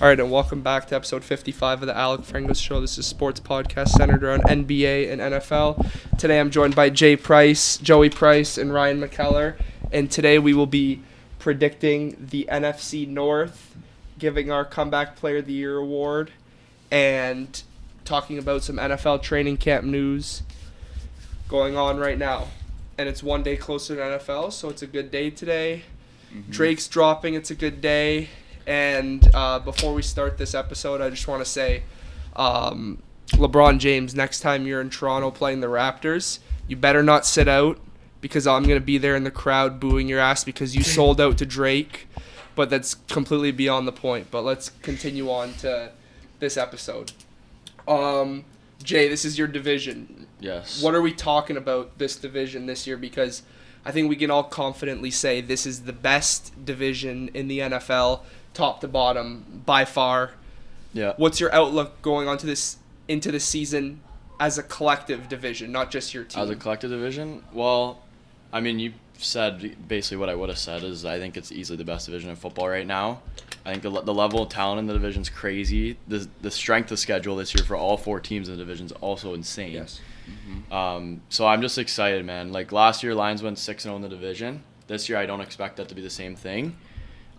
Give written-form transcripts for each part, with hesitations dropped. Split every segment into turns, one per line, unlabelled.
All right, and welcome back to episode 55 of the Alec Frengos Show. This is a sports podcast centered around NBA and NFL. Today I'm joined by Joey Price, and Ryan McKellar. And today we will be predicting the NFC North, giving our Comeback Player of the Year award, and talking about some NFL training camp news going on right now. And it's one day closer to NFL, so it's a good day today. Mm-hmm. Drake's dropping, it's a good day. And before we start this episode, I just want to say, LeBron James, next time you're in Toronto playing the Raptors, you better not sit out, because I'm going to be there in the crowd booing your ass because you sold out to Drake. But that's completely beyond the point. But let's continue on to this episode. Jay, this is your division.
Yes.
What are we talking about this division this year? Because I think we can all confidently say this is the best division in the NFL, top to bottom, by far.
Yeah.
What's your outlook going on into this season as a collective division, not just your team?
As a collective division? Well, I mean, you said basically what I would have said is I think it's easily the best division in football right now. I think the level of talent in the division is crazy. The strength of schedule this year for all four teams in the division is also insane.
Yes.
Mm-hmm. So I'm just excited, man. Like last year, Lions went 6-0 in the division. This year, I don't expect that to be the same thing.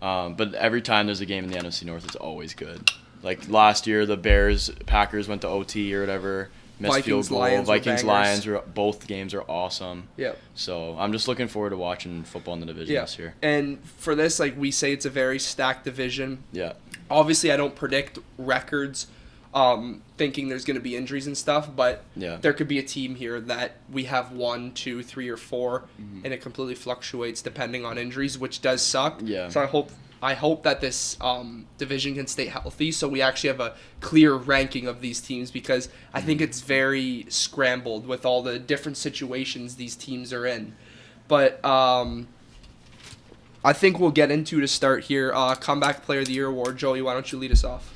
But every time there's a game in the NFC North, it's always good. Like last year, the Packers went to OT or whatever, missed field goal. Lions, both games are awesome.
Yep.
So I'm just looking forward to watching football in the division this year.
And for this, like we say, it's a very stacked division.
Yeah.
Obviously, I don't predict records, thinking there's going to be injuries and stuff, but there could be a team here that we have 1, 2, 3, or 4, and it completely fluctuates depending on injuries, which does suck.
Yeah.
So I hope that this division can stay healthy, so we actually have a clear ranking of these teams, because I think it's very scrambled with all the different situations these teams are in. But I think we'll get into, to start here, Comeback Player of the Year award. Joey, why don't you lead us off?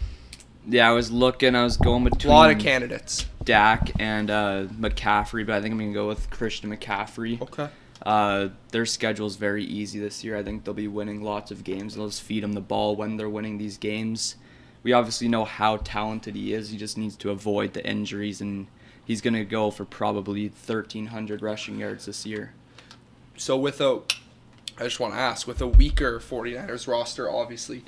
Yeah, I was going between
a lot of candidates.
Dak and McCaffrey, but I think I'm going to go with Christian McCaffrey.
Okay.
Their schedule is very easy this year. I think they'll be winning lots of games. They'll just feed him the ball when they're winning these games. We obviously know how talented he is. He just needs to avoid the injuries, and he's going to go for probably 1,300 rushing yards this year.
So I just want to ask, with a weaker 49ers roster, obviously,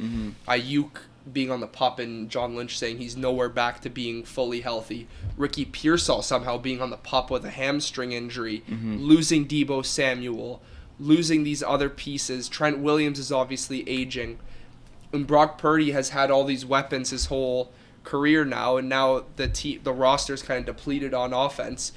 Ayuk being on the pup and John Lynch saying he's nowhere back to being fully healthy, Ricky Pearsall somehow being on the pup with a hamstring injury, losing Deebo Samuel, losing these other pieces. Trent Williams is obviously aging, and Brock Purdy has had all these weapons his whole career now, and now the roster's kind of depleted on offense.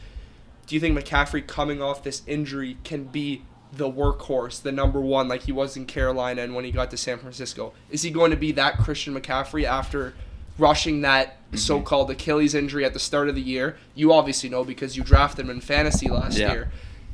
Do you think McCaffrey, coming off this injury, can be the workhorse, the number one, like he was in Carolina and when he got to San Francisco? Is he going to be that Christian McCaffrey after rushing that so-called Achilles injury at the start of the year? You obviously know because you drafted him in fantasy last year.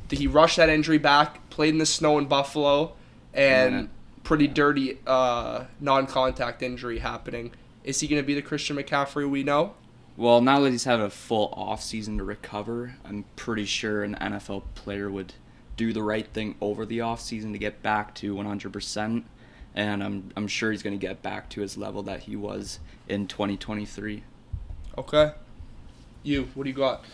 Did he rush that injury back, played in the snow in Buffalo, and pretty dirty non-contact injury happening? Is he going to be the Christian McCaffrey we know?
Well, now that he's had a full off-season to recover, I'm pretty sure an NFL player would do the right thing over the offseason to get back to 100%, and I'm sure he's going to get back to his level that he was in 2023.
Okay. What do you got?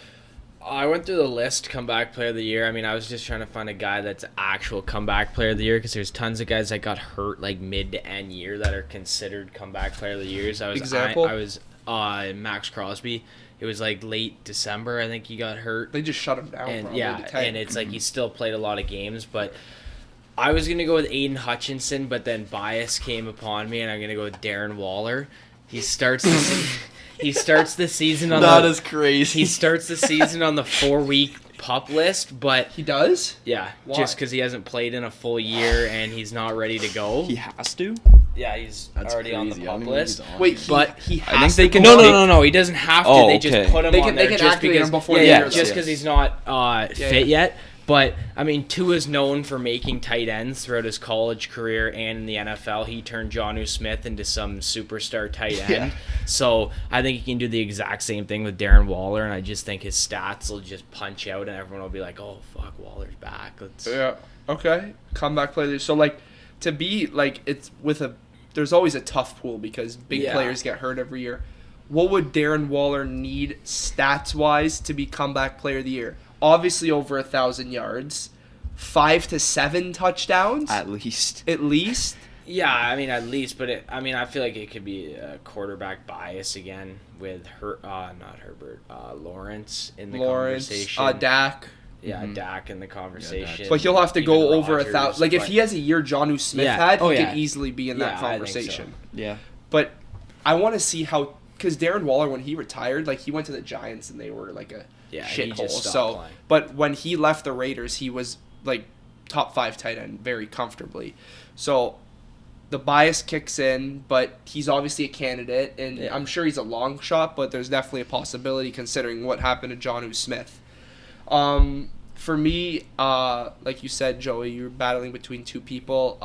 I went through the list, Comeback Player of the Year. I mean, I was just trying to find a guy that's actual Comeback Player of the Year, because there's tons of guys that got hurt like mid to end year that are considered Comeback Player of the Years.
Example?
I was Max Crosby. It was like late December, I think he got hurt.
They just shut him down.
And it's like he still played a lot of games, but I was going to go with Aiden Hutchinson, but then bias came upon me, and I'm going to go with Darren Waller. He starts the season on
that is crazy.
He starts the season on the 4-week PUP list, but
he does?
Yeah. Why? Just because he hasn't played in a full year and he's not ready to go.
He has to?
Yeah, he's already on the PUP list.
Wait, but he has to.
No, he doesn't have to. They just put him on there just because
before the year.
Just because he's not fit yet. But, I mean, Tua's known for making tight ends throughout his college career and in the NFL. He turned Jonnu Smith into some superstar tight end. So I think he can do the exact same thing with Darren Waller, and I just think his stats will just punch out, and everyone will be like, oh, fuck, Waller's back.
Yeah, okay. Comeback player. So, like, to be, like, it's with a there's always a tough pool because big players get hurt every year. What would Darren Waller need stats-wise to be comeback player of the year? Obviously over 1,000 yards, 5 to 7 touchdowns
At least.
At least.
Yeah, I mean at least, but I feel like it could be a quarterback bias again with Lawrence in the conversation.
Dak.
Yeah, Dak in the conversation.
But he'll have to go over
Rodgers,
1,000. Like if he has a year Jonnu Smith had, he could easily be in that conversation.
So.
Yeah.
But I want to see how, because Darren Waller, when he retired, like he went to the Giants and they were like a shithole. So, playing. But when he left the Raiders, he was like top 5 tight end very comfortably. So the bias kicks in, but he's obviously a candidate, and I'm sure he's a long shot, but there's definitely a possibility considering what happened to Jonnu Smith. For me, like you said, Joey, you're battling between two people.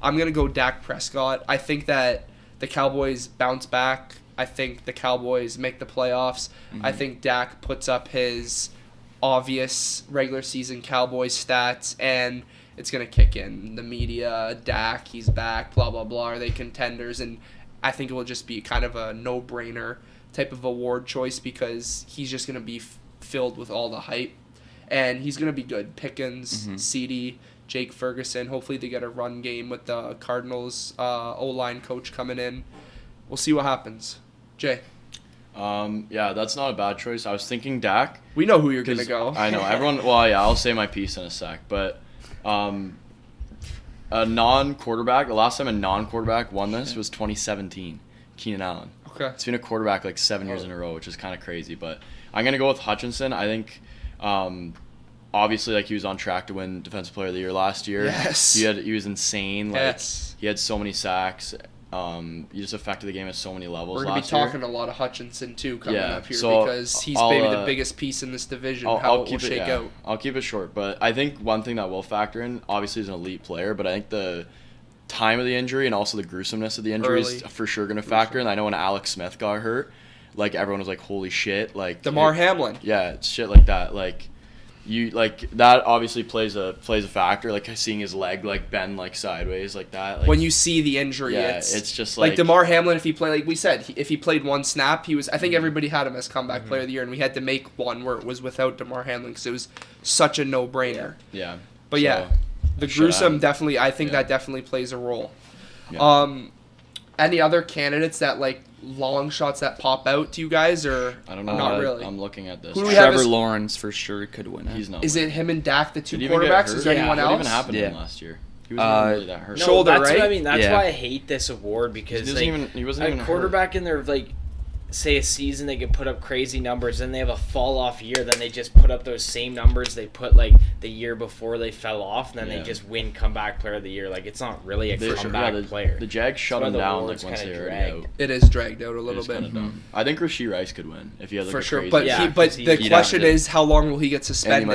I'm going to go Dak Prescott. I think that the Cowboys bounce back. I think the Cowboys make the playoffs. I think Dak puts up his obvious regular season Cowboys stats, and it's going to kick in. The media, Dak, he's back, blah, blah, blah. Are they contenders? And I think it will just be kind of a no-brainer type of award choice because he's just going to be filled with all the hype. And he's going to be good. Pickens, CeeDee, Jake Ferguson. Hopefully they get a run game with the Cardinals O-line coach coming in. We'll see what happens. Jay?
Yeah, that's not a bad choice. I was thinking Dak.
We know who you're going to go.
I know. Everyone. Well, yeah, I'll say my piece in a sec. But a non-quarterback, the last time a non-quarterback won this was 2017. Keenan Allen.
Okay.
It's been a quarterback like 7 years in a row, which is kind of crazy. But I'm going to go with Hutchinson. I think... obviously, like he was on track to win Defensive Player of the Year last year.
Yes.
He was insane. Like
yes.
He had so many sacks. He just affected the game at so many levels.
We're gonna be talking a lot of Hutchinson too coming up here because he's maybe the biggest piece in this division. How it will shake out.
I'll keep it short, but I think one thing that will factor in, obviously, he's an elite player, but I think the time of the injury and also the gruesomeness of the injury is for sure going to factor in. I know when Alex Smith got hurt, like everyone was like, "Holy shit!" Like
DeMar Hamlin.
Yeah, it's shit like that. Like. You like that obviously plays a factor, like seeing his leg like bend like sideways like that. Like,
when you see the injury,
it's just
like DeMar Hamlin. If he played, like we said, if he played one snap, he was. I think everybody had him as comeback player of the year, and we had to make one where it was without DeMar Hamlin because it was such a no-brainer.
Yeah.
But the gruesome definitely. I think that definitely plays a role. Yeah. Any other candidates that like long shots that pop out to you guys, or
I don't know.
Not really.
I'm looking at this.
Trevor Lawrence for sure could win it.
He's not.
Is it him and Dak, the two
Did
quarterbacks? Is there anyone else?
What even happened to him last year? He wasn't really that hurt.
No,
Shoulder,
that's
right?
What I mean. That's why I hate this award because
he wasn't even
quarterback in their like. Say a season they could put up crazy numbers, then they have a fall off year, then they just put up those same numbers they put like the year before they fell off, and then they just win comeback player of the year. Like it's not really a comeback player.
The Jags shut him down like once they were out.
It is dragged out a little bit.
I think Rashee Rice could win if he has like
for
a
sure.
crazy
But the question is how long will he get suspended?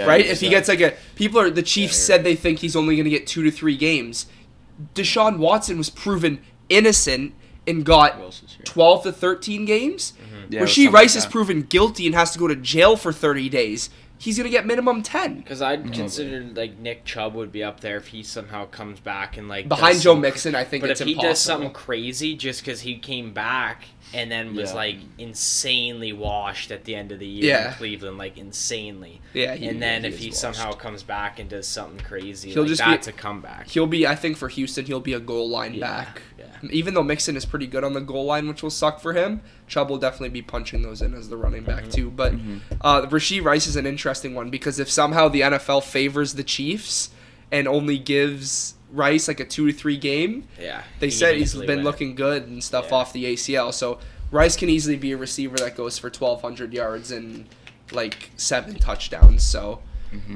Right? If he gets like the Chiefs said they think he's only going to get 2 to 3 games. Deshaun Watson was proven innocent and got 12 to 13 games. Rashee Rice is proven guilty and has to go to jail for 30 days. He's going to get minimum 10.
Because I'd consider like Nick Chubb would be up there if he somehow comes back and like
behind Joe Mixon. I think
but
it's
if he
impossible.
does something crazy just because he came back and then was like insanely washed at the end of the year in Cleveland, like insanely. And then if he somehow comes back and does something crazy,
he'll just
that's a comeback.
He'll be, I think for Houston, he'll be a goal line back. Even though Mixon is pretty good on the goal line, which will suck for him, Chubb will definitely be punching those in as the running back too. But Rashee Rice is an interesting one because if somehow the NFL favors the Chiefs and only gives Rice like a 2 to 3 game, they said he's been looking good and stuff off the ACL. So Rice can easily be a receiver that goes for 1,200 yards and like 7 touchdowns. So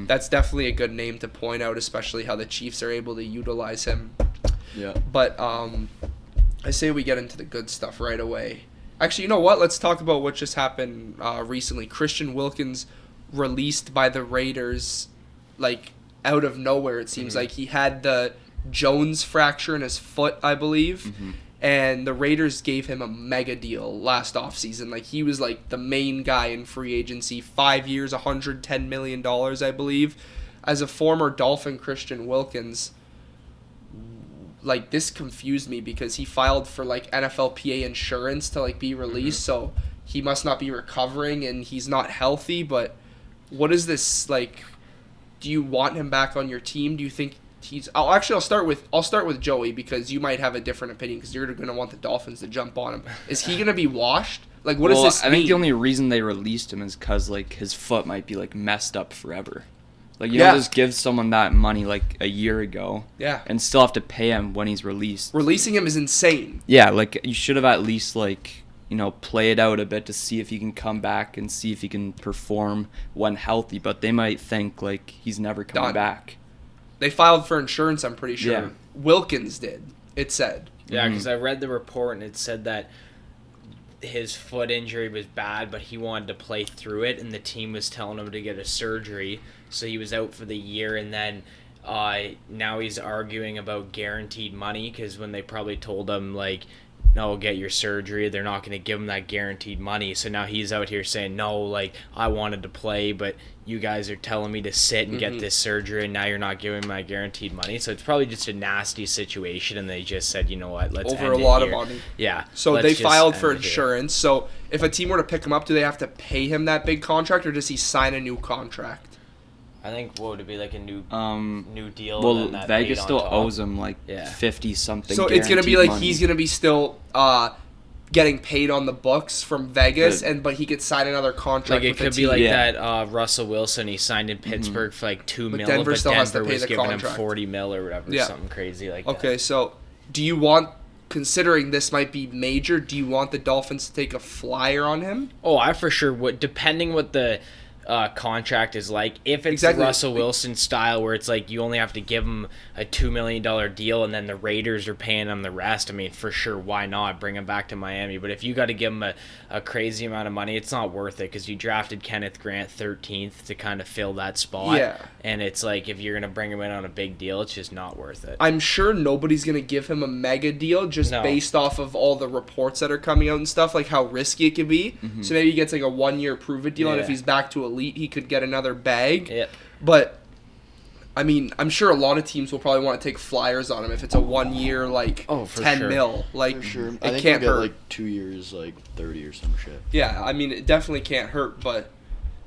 that's definitely a good name to point out, especially how the Chiefs are able to utilize him.
Yeah.
But I say we get into the good stuff right away. Actually, you know what? Let's talk about what just happened recently. Christian Wilkins released by the Raiders, like, out of nowhere, it seems like. He had the Jones fracture in his foot, I believe, and the Raiders gave him a mega deal last offseason. Like, he was, like, the main guy in free agency. 5 years, $110 million, I believe. As a former Dolphin, Christian Wilkins... like this confused me because he filed for like NFLPA insurance to like be released, so he must not be recovering and he's not healthy. But what is this like? Do you want him back on your team? Do you think he's? I'll start with Joey because you might have a different opinion because you're going to want the Dolphins to jump on him. Is he going to be washed? Like, what does this mean?
I think the only reason they released him is because like his foot might be like messed up forever. Like, you don't just give someone that money like a year ago and still have to pay him when he's released.
Releasing him is insane.
Yeah, like, you should have at least, like, you know, play it out a bit to see if he can come back and see if he can perform when healthy. But they might think, like, he's never coming back.
They filed for insurance, I'm pretty sure.
Yeah.
Wilkins did, it said.
Yeah, because I read the report and it said that his foot injury was bad, but he wanted to play through it, and the team was telling him to get a surgery, so he was out for the year. And then now he's arguing about guaranteed money because when they probably told him, like, no, get your surgery, they're not going to give him that guaranteed money. So now he's out here saying, no, like, I wanted to play, but you guys are telling me to sit and get this surgery, and now you're not giving me my guaranteed money. So it's probably just a nasty situation, and they just said, you know what, let's
over
end
a lot
it
of
here.
money.
Yeah.
So they filed for insurance. So if a team were to pick him up, do they have to pay him that big contract, or does he sign a new contract?
I think what would it be, like a new deal?
Well,
and then that
Vegas
paid on
still
top?
owes him like 50 something.
So it's gonna be like
money.
he's gonna be still getting paid on the books from Vegas, but he could sign another contract.
Like it
with
could
a
be
team.
like that $Russell Wilson. He signed in Pittsburgh for like $2 million,
Denver
but
still has to
Denver
pay
was
the
giving
contract.
him $40 million or whatever, something crazy like that.
Okay, so do you want, considering this might be major, do you want the Dolphins to take a flyer on him?
Oh, I for sure would, depending what the contract is like. If it's the Russell Wilson style where it's like you only have to give him a $2 million deal and then the Raiders are paying him the rest, I mean, for sure, why not bring him back to Miami? But if you got to give him a crazy amount of money, it's not worth it because you drafted Kenneth Grant 13th to kind of fill that spot.
Yeah.
And it's like if you're going to bring him in on a big deal, it's just not worth it.
I'm sure nobody's going to give him a mega deal just based off of all the reports that are coming out and stuff, like how risky it could be. So maybe he gets like a 1-year prove-it deal, and if he's back to elite, he could get another bag.
Yep.
But, I mean, I'm sure a lot of teams will probably want to take flyers on him if it's a 1 year, like, 10 mil. Like,
For sure.
it
I think
can't
he'll
hurt.
get like 2 years, like 30 or some shit.
Yeah, I mean, it definitely can't hurt, but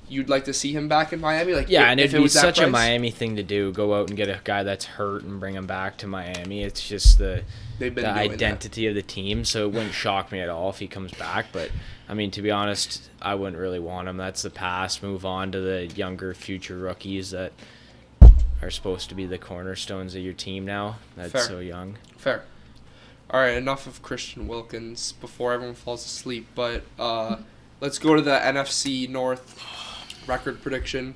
you'd like to see him back in Miami? Like,
yeah, and
if
it'd
it
be
was that
such a
price?
Miami thing to do, go out and get a guy that's hurt and bring him back to Miami. It's just the identity of the team, so it wouldn't shock me at all if he comes back. But, I mean, to be honest, I wouldn't really want him. That's the past. Move on to the younger future rookies that are supposed to be the cornerstones of your team now. That's so young.
Fair. All right, enough of Christian Wilkins before everyone falls asleep. But let's go to the NFC North record prediction.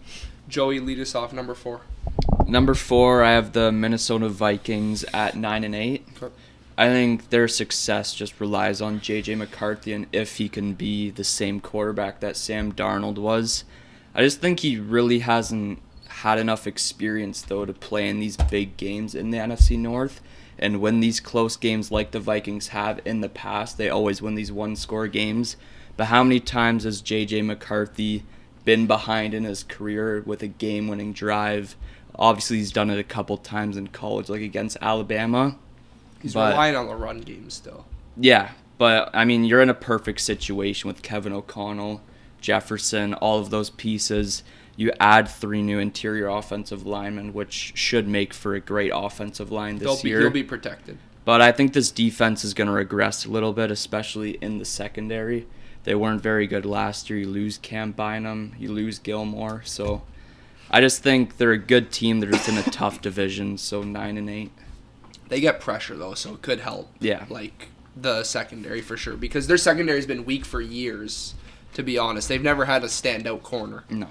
Joey, lead us off. Number 4.
Number 4, I have the Minnesota Vikings at 9-8.
Okay.
I think their success just relies on J.J. McCarthy and if he can be the same quarterback that Sam Darnold was. I just think he really hasn't had enough experience, though, to play in these big games in the NFC North and win these close games like the Vikings have in the past. They always win these one-score games. But how many times has J.J. McCarthy been behind in his career with a game-winning drive? Obviously, he's done it a couple times in college, like against Alabama.
He's relying on the run game still.
Yeah, but, I mean, you're in a perfect situation with Kevin O'Connell, Jefferson, all of those pieces. You add 3 new interior offensive linemen, which should make for a great offensive line this year.
He'll be protected.
But I think this defense is going to regress a little bit, especially in the secondary. They weren't very good last year. You lose Cam Bynum, you lose Gilmore. So I just think they're a good team. They're just in a tough division, so 9-8.
They get pressure, though, so it could help.
Yeah.
Like, the secondary for sure. Because their secondary's been weak for years, to be honest. They've never had a standout corner.
No.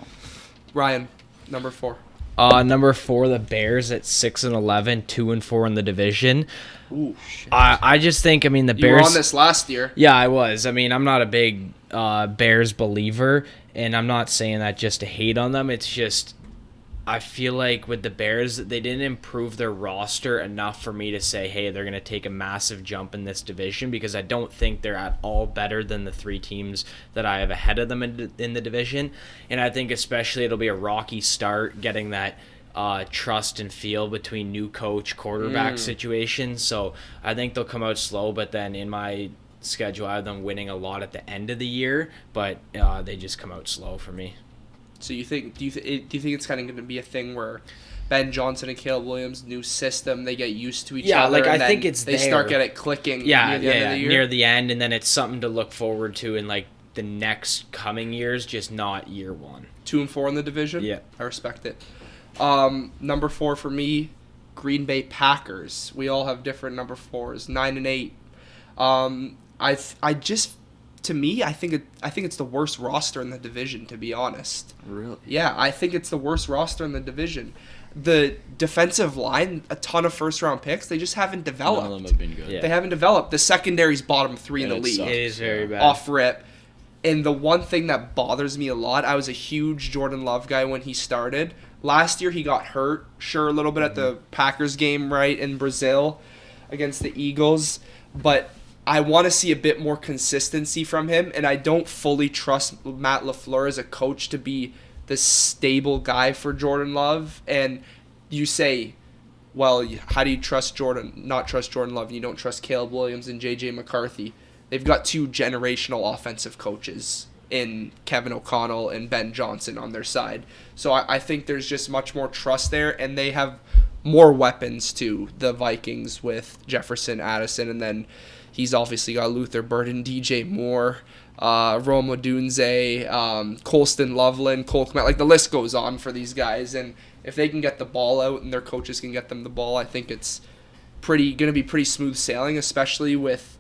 Ryan, number 4.
Number 4, the Bears at 6-11, 2-4 in the division.
Ooh, shit.
I just think, I mean, the Bears.
You were on this last year.
Yeah, I was. I mean, I'm not a big Bears believer, and I'm not saying that just to hate on them. It's just I feel like with the Bears, they didn't improve their roster enough for me to say, hey, they're going to take a massive jump in this division, because I don't think they're at all better than the 3 teams that I have ahead of them in the division. And I think especially it'll be a rocky start getting that trust and feel between new coach quarterback situations. So I think they'll come out slow, but then in my schedule I have them winning a lot at the end of the year, but they just come out slow for me.
So do you think it's kind of going to be a thing where Ben Johnson and Caleb Williams, new system, they get used to each other?
Like
and
I think it's
they start get it clicking near the end of the year?
Near the end, and then it's something to look forward to in like the next coming years, just not year one.
2-4 in the division?
Yeah.
I respect it. Number 4 for me, Green Bay Packers. We all have different number 4s, 9-8. I think it's the worst roster in the division, to be honest.
Really?
Yeah, I think it's the worst roster in the division. The defensive line, a ton of first-round picks, they just haven't developed.
None of them have been good.
Yeah.
They haven't developed. The secondary's bottom 3 in the league.
sucks.
It is very bad.
Off rip. And the one thing that bothers me a lot, I was a huge Jordan Love guy when he started. Last year he got hurt, sure, a little bit at the Packers game, right, in Brazil against the Eagles. But I want to see a bit more consistency from him, and I don't fully trust Matt LaFleur as a coach to be the stable guy for Jordan Love. And you say, well, how do you not trust Jordan Love? You don't trust Caleb Williams and J.J. McCarthy. They've got 2 generational offensive coaches in Kevin O'Connell and Ben Johnson on their side. So I think there's just much more trust there, and they have more weapons too, the Vikings, with Jefferson, Addison, and then he's obviously got Luther Burden, DJ Moore, Rome Odunze, Colston Loveland, Cole Kmet. Like, the list goes on for these guys, and if they can get the ball out and their coaches can get them the ball, I think it's going to be pretty smooth sailing, especially with,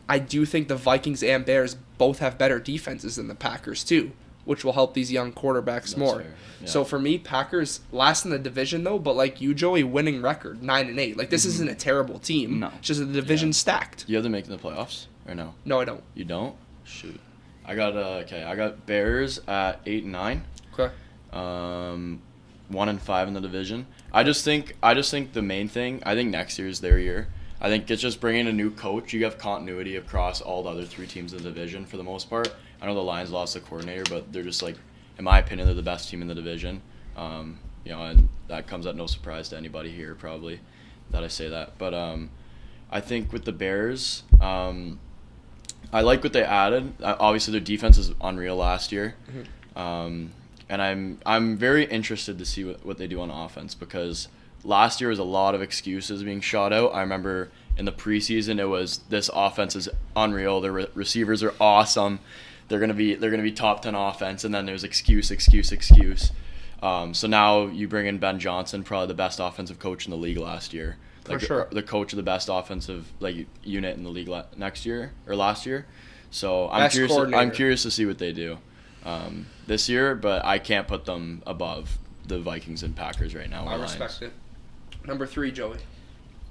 I do think the Vikings and Bears both have better defenses than the Packers too, which will help these young quarterbacks
That's
more.
fair. Yeah.
So for me, Packers last in the division though, but like you, Joey, winning record 9-8. Like, this isn't a terrible team.
No.
It's just the division stacked.
You have them making the playoffs or no?
No, I don't.
You don't? Shoot. I got Bears at 8-9.
Okay.
1-5 in the division. I just think the main thing, I think next year is their year. I think it's just bringing a new coach. You have continuity across all the other 3 teams in the division for the most part. I know the Lions lost the coordinator, but they're just, like, in my opinion, they're the best team in the division. And that comes at no surprise to anybody here, probably, that I say that. But I think with the Bears, I like what they added. Obviously, their defense is unreal last year. And I'm very interested to see what they do on offense, because last year was a lot of excuses being shot out. I remember in the preseason it was, this offense is unreal. The receivers are awesome. They're gonna be top 10 offense, and then there's excuse. So now you bring in Ben Johnson, probably the best offensive coach in the league last year.
For sure.
The coach of the best offensive unit in the league last year. So I'm curious to see what they do this year, but I can't put them above the Vikings and Packers right now.
I respect it. Number 3, Joey.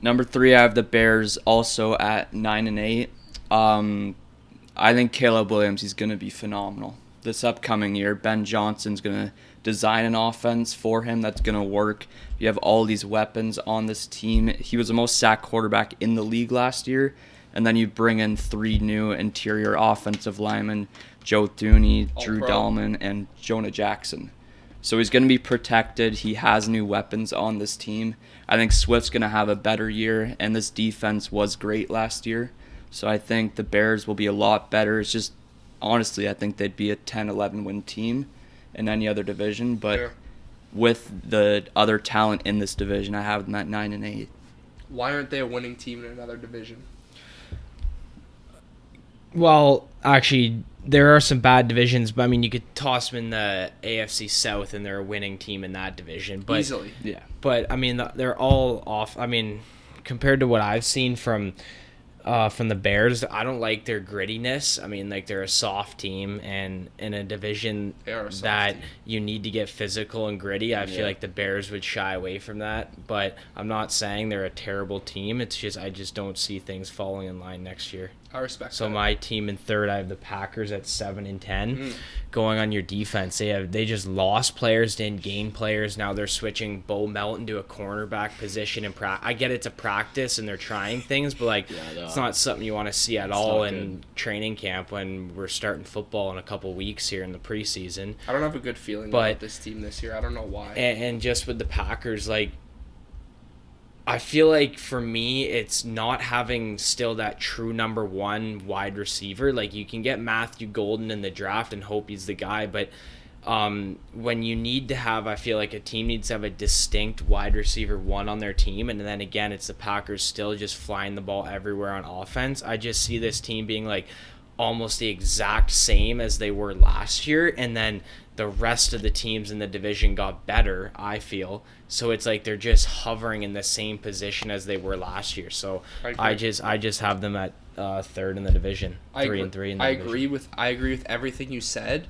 Number 3, I have the Bears also at 9-8. I think Caleb Williams, he's going to be phenomenal this upcoming year. Ben Johnson's going to design an offense for him that's going to work. You have all these weapons on this team. He was the most sacked quarterback in the league last year. And then you bring in 3 new interior offensive linemen, Joe Thuney, Drew Dahlman, and Jonah Jackson. So he's going to be protected. He has new weapons on this team. I think Swift's going to have a better year, and this defense was great last year. So I think the Bears will be a lot better. It's just, honestly, I think they'd be a 10-11 win team in any other division. But with the other talent in this division, I have them at 9-8.
Why aren't they a winning team in another division?
Well, actually, there are some bad divisions, but I mean, you could toss them in the AFC South, and they're a winning team in that division. But,
easily.
Yeah.
But I mean, they're all off. I mean, compared to what I've seen from the Bears, I don't like their grittiness. I mean, like, they're a soft team, and in a division that you need to get physical and gritty, I feel like the Bears would shy away from that. But I'm not saying they're a terrible team. It's just I just don't see things falling in line next year.
I respect
So
that.
my team in third, I have the Packers at 7-10. Going on your defense, they just lost players, didn't gain players. Now they're switching Bo Melton to a cornerback position. And I get it's a practice and they're trying things, but it's not something you want to see at all in training camp when we're starting football in a couple weeks here in the preseason.
I don't have a good feeling about this team this year. I don't know why.
And just with the Packers, I feel like for me, it's not having still that true number one wide receiver. You can get Matthew Golden in the draft and hope he's the guy, but when you need to have, I feel like a team needs to have a distinct wide receiver one on their team, and then again, it's the Packers still just flying the ball everywhere on offense. I just see this team being almost the exact same as they were last year, and then the rest of the teams in the division got better, I feel. So it's they're just hovering in the same position as they were last year. So I just have them at third in the division, 3-3 in the division.
I agree with everything you said.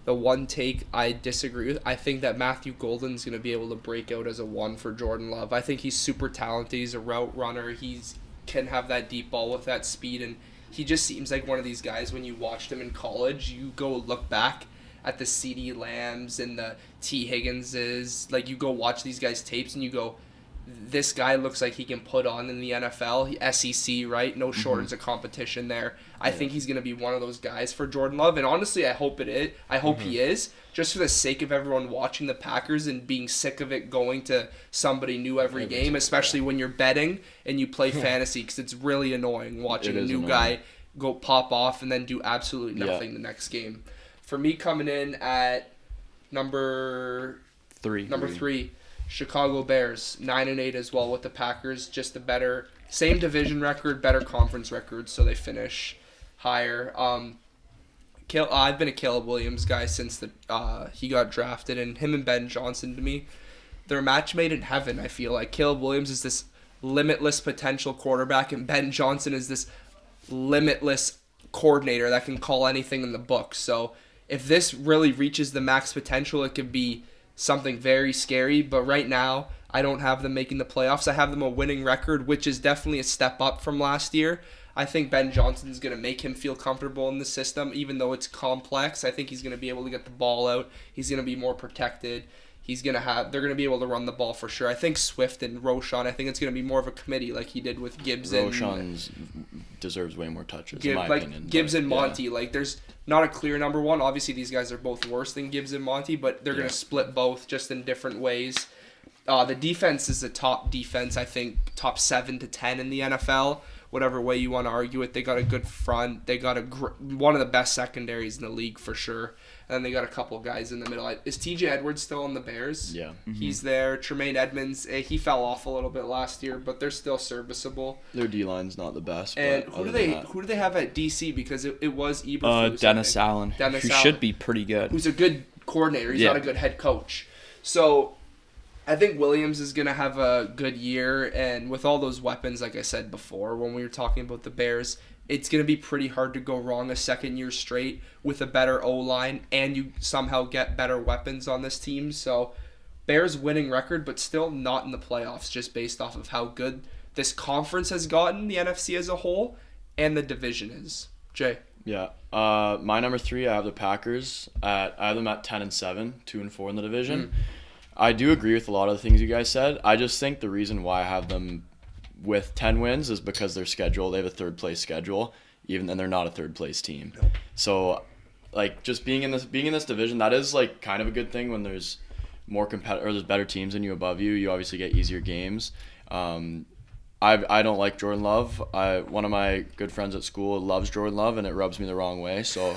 The one take I disagree with, I think that Matthew Golden's going to be able to break out as a 1 for Jordan Love. I think he's super talented. He's a route runner. He can have that deep ball with that speed, and he just seems like one of these guys when you watched him in college, you go look back at the CeeDee Lambs and the T. Higginses. You go watch these guys' tapes and you go, this guy looks like he can put on in the NFL, SEC, right? No shortage of competition there. I think he's going to be one of those guys for Jordan Love, and honestly, I hope it is. I hope he is, just for the sake of everyone watching the Packers and being sick of it going to somebody new every game, especially when you're betting and you play fantasy, because it's really annoying watching a new guy go pop off and then do absolutely nothing the next game. For me, coming in at number three, Chicago Bears, 9-8 as well with the Packers. Just the better, same division record, better conference record, so they finish higher. I've been a Caleb Williams guy since he got drafted, and him and Ben Johnson, to me, they're a match made in heaven. I feel like Caleb Williams is this limitless potential quarterback, and Ben Johnson is this limitless coordinator that can call anything in the book. So if this really reaches the max potential, it could be something very scary. But right now, I don't have them making the playoffs. I have them a winning record, which is definitely a step up from last year. I think Ben Johnson's going to make him feel comfortable in the system, even though it's complex. I think he's going to be able to get the ball out. He's going to be more protected. They're going to be able to run the ball for sure. I think Swift and Roschon, I think it's going to be more of a committee like he did with Gibbs and...
Roschon deserves way more touches, in my opinion.
Gibbs and Monty, there's not a clear number one. Obviously, these guys are both worse than Gibbs and Monty, but they're going to split both just in different ways. The defense is the top defense, I think, top 7 to 10 in the NFL. Whatever way you want to argue it, they got a good front. They got one of the best secondaries in the league for sure. And then they got a couple guys in the middle. Is TJ Edwards still on the Bears?
Yeah.
Mm-hmm. He's there. Tremaine Edmonds, he fell off a little bit last year, but they're still serviceable.
Their D-line's not the best.
And who do they have at DC? Because it was Eberflus.
Dennis Allen, who should be pretty good.
Who's a good coordinator. He's not a good head coach. So I think Williams is going to have a good year, and with all those weapons, like I said before, when we were talking about the Bears, it's going to be pretty hard to go wrong a second year straight with a better O-line, and you somehow get better weapons on this team. So Bears winning record, but still not in the playoffs, just based off of how good this conference has gotten, the NFC as a whole, and the division is. Jay?
Yeah. My number 3, I have the Packers. I have them at 10-7, 2-4 in the division. I do agree with a lot of the things you guys said. I just think the reason why I have them with 10 wins is because their schedule, they have a third place schedule, even then they're not a third place team. So just being in this division, that is kind of a good thing when there's more there's better teams than you above you. You obviously get easier games. I don't like Jordan Love. One of my good friends at school loves Jordan Love, and it rubs me the wrong way. So,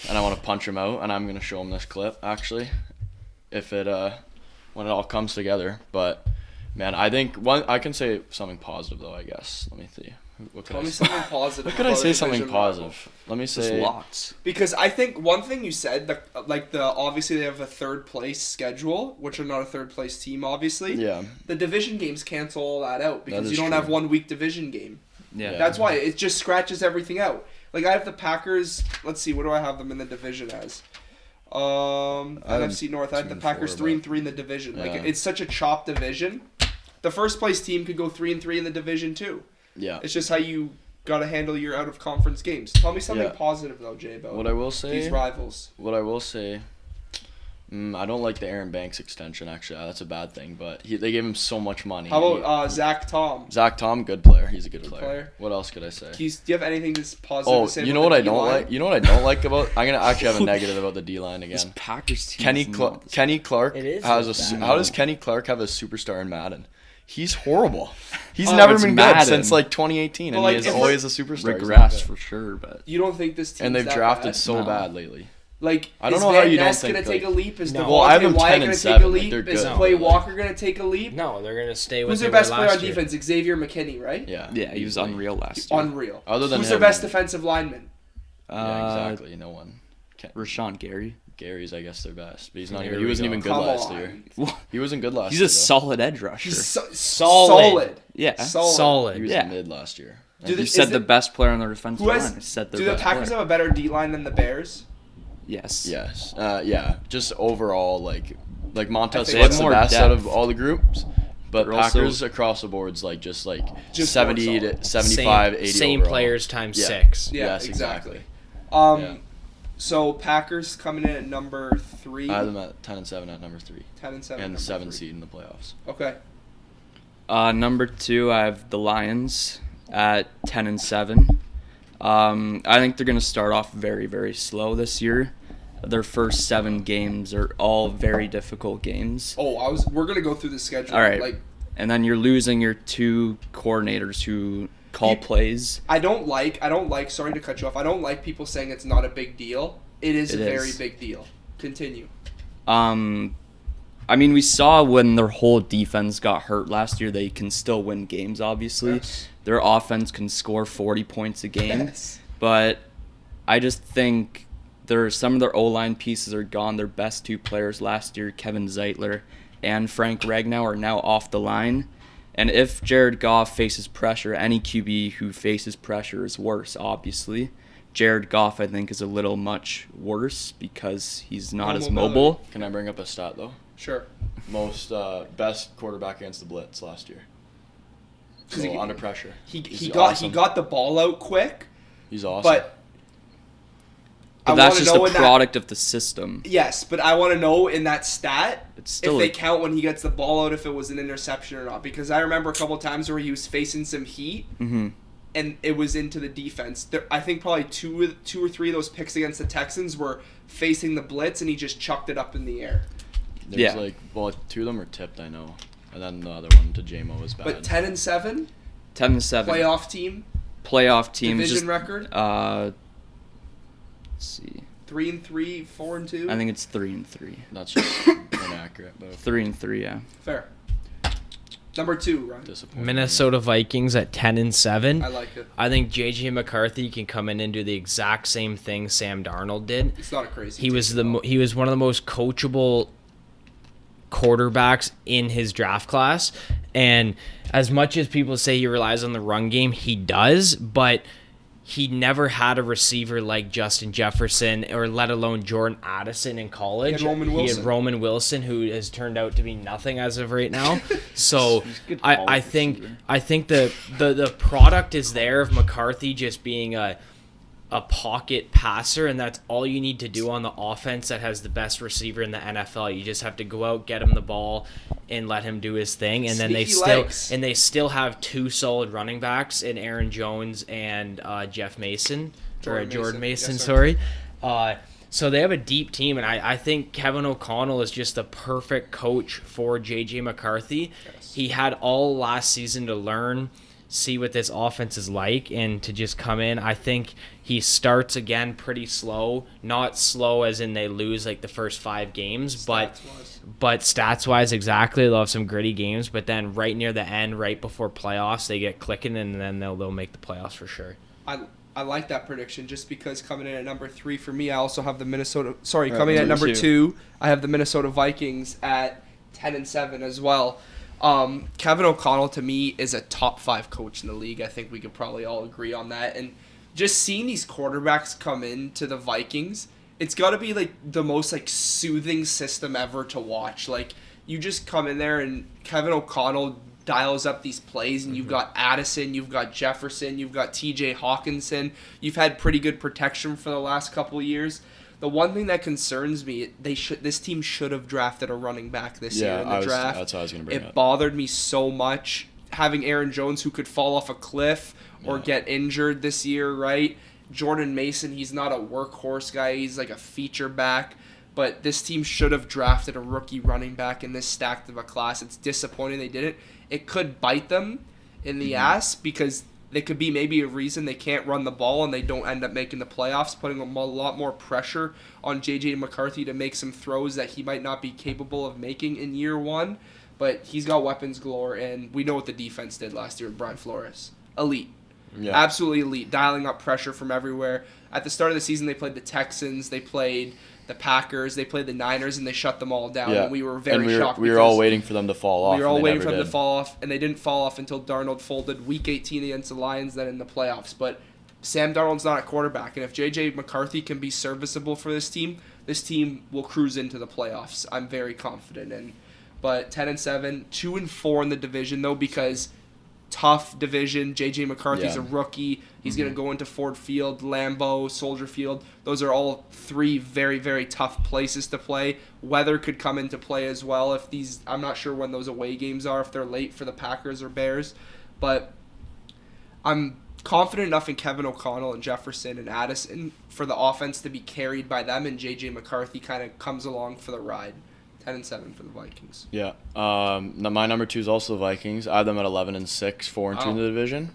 and I want to punch him out, and I'm gonna show him this clip actually, when it all comes together. But man, I think I can say something positive though. I guess. Let me see.
Tell me something positive.
What could I say something positive? Let me say
lots.
Because I think one thing you said, obviously they have a third place schedule, which are not a third place team, obviously.
Yeah.
The division games cancel all that out because you don't have 1 week division game.
Yeah.
That's why it just scratches everything out. I have the Packers. Let's see, what do I have them in the division as? NFC North. I have the Packers 3-3 in the division. It's such a chopped division. The first place team could go 3-3 in the division too.
Yeah.
It's just how you got to handle your out of conference games. Tell me something positive though, Jay, about
what I will say,
these rivals.
What I will say, I don't like the Aaron Banks extension. Actually, that's a bad thing. But they gave him so much money.
How about Zach Tom?
Zach Tom, good player. He's a good player. What else could I say?
Do you have anything that's positive to say?
You know what I don't like? You know what I don't like about? I'm gonna actually have a negative about the D-line again.
This Packers team.
Kenny Clark
It is
has a. How does Kenny Clark have a superstar in Madden? He's horrible. He's
Oh,
never
it's
been
Madden.
good since like 2018, and
Well,
he is
like,
always a superstar.
Regress for sure, but
You don't think this team?
And they've drafted
bad?
so
No.
bad lately.
Like,
I don't
is
know how
Van
you don't
Ness
think,
gonna take a
like-
leap? Is
No.
Devontae
Well, I have them
Wyatt
10
gonna
and
take
7,
a
like,
leap?
they're
Is
good.
Quay Walker gonna take a leap?
No, they're gonna stay with
Who's their
they were
best player
last
on
year.
defense? Xavier McKinney, right?
Yeah.
he was
easily.
unreal last year.
Unreal.
Other than
Who's
him,
their best defensive lineman?
Yeah, exactly. No one.
Rashawn Gary.
Gary's, I guess, their best, but he's not.
Here
He
we
wasn't
go.
even good
Come
last
on.
year. He wasn't good last
He's
year.
a solid edge rusher.
He's
Solid.
solid.
Yeah.
Solid.
He was
Yeah.
mid last year.
Do
You said the best player on the defensive
Who has-
line. I said their
Do the
best
Packers
player.
have a better D line than the Bears?
Yes.
Yes. Yeah. Just overall, like Montez
They
Sweat's
have
the
more
best out
depth.
of all the groups. But
They're also-
Packers across the board's just 70
more
to
solid.
75, 80
Same
overall.
players times
Yeah.
6.
Yeah,
Yes,
exactly.
Yeah.
So Packers coming in at number 3.
I have them at 10 and 7 at number 3.
10 and 7.
And the
number
7
3.
seed in the playoffs.
Okay.
Number 2, I have the Lions at 10 and 7. I think they're gonna start off very, very slow this year. Their first 7 games are all very difficult games.
Oh, we're gonna go through the schedule.
All right.
Like,
And then you're losing your 2 coordinators who call plays.
I don't like. Sorry to cut you off. I don't like people saying it's not a big deal. It is
It
a very
is.
big deal. Continue.
I mean, we saw when their whole defense got hurt last year, they can still win games, obviously.
Yes.
Their offense can score 40 points a game.
Yes.
But I just think some of their O-line pieces are gone. Their best 2 players last year, Kevin Zeitler and Frank Ragnow, are now off the line. And if Jared Goff faces pressure, any QB who faces pressure is worse, obviously. Jared Goff, I think, is a little much worse because he's not as mobile.
Can I bring up a stat, though?
Sure.
Most best quarterback against the blitz last year. So under pressure.
He
He's
got
awesome.
the ball out quick,
He's awesome.
but
But that's
wanna
just
know
a
in that-
product of the system.
Yes, but I want to know in that stat
It's
if
still
they count when he gets the ball out if it was an interception or not. Because I remember a couple times where he was facing some heat
Mm-hmm.
and it was into the defense. I think probably two or three of those picks against the Texans were facing the blitz and he just chucked it up in the air.
There's 2 of them are tipped, I know. And then the other one to JMO was bad.
But 10 and 7,
10 and 7.
playoff team,
Playoff team.
division
Just,
record,
let's see.
3 and 3, 4 and 2.
I think it's 3 and 3.
That's just inaccurate, but
3 and 3, yeah.
Fair. Number 2, Ryan.
disappointing.
Minnesota Vikings at 10 and 7.
I like it.
I think JJ McCarthy can come in and do the exact same thing Sam Darnold did.
It's not a crazy.
He was
team, though.
he was one of the most coachable quarterbacks in his draft class, and as much as people say he relies on the run game, he does, but he never had a receiver like Justin Jefferson or let alone Jordan Addison in college.
He had Roman Wilson.
Who has turned out to be nothing as of right now. So
He's a good
I
college
think
receiver.
I think the product is there of McCarthy just being a pocket passer, and that's all you need to do on the offense that has the best receiver in the NFL. You just have to go out, get him the ball, and let him do his thing. And then they still have 2 solid running backs in Aaron Jones and Jeff Mason or Jordan Mason.
Yes,
sorry. So they have a deep team, and I think Kevin O'Connell is just the perfect coach for JJ McCarthy.
Yes.
He had all last season to learn, see what this offense is like, and to just come in. I think he starts again pretty slow, not slow as in they lose like the first 5 games, but stats-wise, exactly. They'll have some gritty games, but then right near the end, right before playoffs, they get clicking, and then they'll make the playoffs for sure.
I like that prediction just because coming in at number 3 for me, I also have the Minnesota. Sorry,
Right,
coming in at
number
number 2, I have the Minnesota Vikings at 10 and 7 as well. Kevin O'Connell to me is a top 5 coach in the league. I think we could probably all agree on that. And just seeing these quarterbacks come into the Vikings, it's got to be like the most like soothing system ever to watch. Like you just come in there and Kevin O'Connell dials up these plays, and you've got Addison, you've got Jefferson, you've got TJ Hawkinson. You've had pretty good protection for the last couple of years. The one thing that concerns me, this team should have drafted a running back this year in the draft.
That's what I was going to bring up.
It bothered me so much having Aaron Jones, who could fall off a cliff or get injured this year, right? Jordan Mason, he's not a workhorse guy. He's like a feature back. But this team should have drafted a rookie running back in this stacked of a class. It's disappointing they didn't. It could bite them in the ass because they could be maybe a reason they can't run the ball and they don't end up making the playoffs, putting a lot more pressure on J.J. McCarthy to make some throws that he might not be capable of making in year one. But he's got weapons galore, and we know what the defense did last year with Brian Flores. Elite. Yeah. Absolutely elite, dialing up pressure from everywhere. At the start of the season, they played the Texans, they played the Packers, they played the Niners, and they shut them all down.
Yeah.
And we were very shocked.
We were all waiting for them to fall off.
We were all waiting for them to fall off, and they didn't fall off until Darnold folded Week 18 against the Lions, then in the playoffs. But Sam Darnold's not a quarterback, and if J.J. McCarthy can be serviceable for this team will cruise into the playoffs. I'm very confident in. But 10-7, 2-4 in the division, though, because tough division. J.J. McCarthy's a rookie. He's going to go into Ford Field, Lambeau, Soldier Field. Those are all three very, very tough places to play. Weather could come into play as well. I'm not sure when those away games are, if they're late for the Packers or Bears. But I'm confident enough in Kevin O'Connell and Jefferson and Addison for the offense to be carried by them, and J.J. McCarthy kind of comes along for the ride. 10-7 for the Vikings.
Yeah. My number 2 is also the Vikings. I have them at 11-6, 4-2 in the division.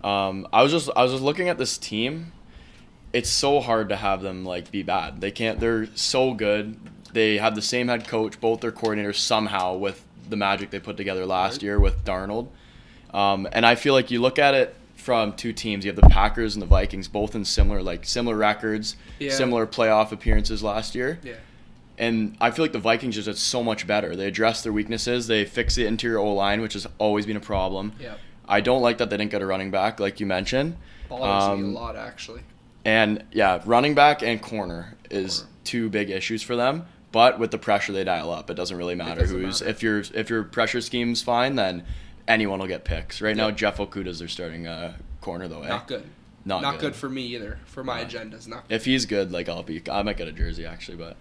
I was just looking at this team. It's so hard to have them be bad. They're so good. They have the same head coach, both their coordinators somehow with the magic they put together last year with Darnold. And I feel like you look at it from two teams. You have the Packers and the Vikings, both in similar records, similar playoff appearances last year.
Yeah.
And I feel like the Vikings just did so much better. They addressed their weaknesses. They fixed the interior O-line, which has always been a problem.
Yep.
I don't like that they didn't get a running back, like you mentioned.
Bothers me a lot, actually.
And, running back and corner is two big issues for them. But with the pressure they dial up, it doesn't really matter If your pressure scheme's fine, then anyone will get picks. Right now, Jeff Okuda's their starting corner, though.
Not good. Not good for me either. For my agendas, not good.
If he's good, I might get a jersey actually, but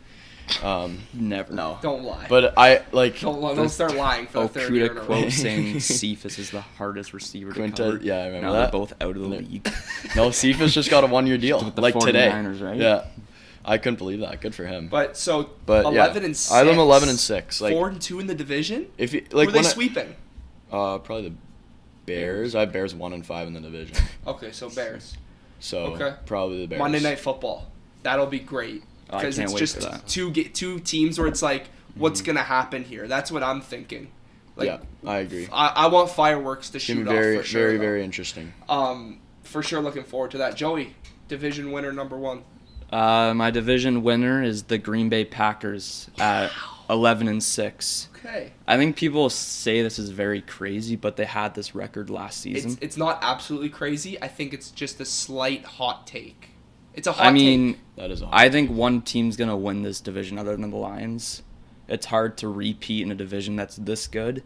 never.
No.
Don't lie.
But
don't start lying for the third year in a row.
Quote saying Cephas is the hardest receiver to cover.
Yeah, I remember
now
that.
They're both out of the league.
No, Cephas just got a 1-year deal
with the
today.
49ers, right?
Yeah. I couldn't believe that. Good for him.
But 11-6.
I have them 11-6.
4-2 in the division.
If you,
who are they sweeping?
Probably the Bears. I have Bears 1-5 in the division.
Okay, so Bears.
So probably the Bears.
Monday Night Football. That'll be great because it's just two teams where it's what's gonna happen here? That's what I'm thinking.
I agree.
I want fireworks to shoot off for sure.
Very, very interesting.
For sure, looking forward to that. Joey, division winner number 1.
My division winner is the Green Bay Packers at 11-6.
Okay.
I think people say this is very crazy, but they had this record last season.
It's not absolutely crazy. I think it's just a slight hot take. It's a hot take.
That is a hot
I think one team's going to win this division other than the Lions. It's hard to repeat in a division that's this good.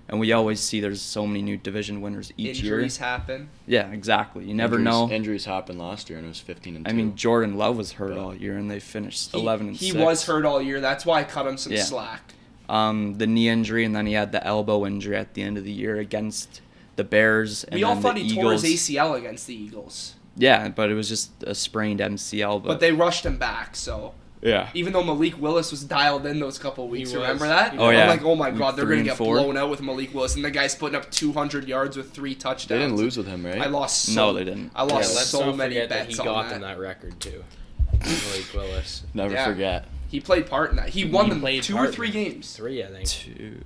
And we always see there's so many new division winners each year.
Injuries happen.
Yeah, exactly. You never know.
Injuries happened last year, and it was 15-2.
I mean, Jordan Love was hurt all year, and they finished 11-6.
He was hurt all year. That's why I cut him some slack.
The knee injury, and then he had the elbow injury at the end of the year against the Bears. And
we all thought
he
tore his ACL against the Eagles.
Yeah, but it was just a sprained MCL.
But they rushed him back, so...
Yeah.
Even though Malik Willis was dialed in those couple of weeks, remember that?
Oh, yeah.
I'm like, oh my God, they're going to get blown out with Malik Willis. And the guy's putting up 200 yards with 3 touchdowns.
They didn't lose with him, right?
No, they didn't.
I lost
let's
so
not
many
forget
bets
that he got
on
them
that.
that record, too. Malik Willis.
Never forget.
He played part in that. He won them 2 or 3 games.
3, I think.
2.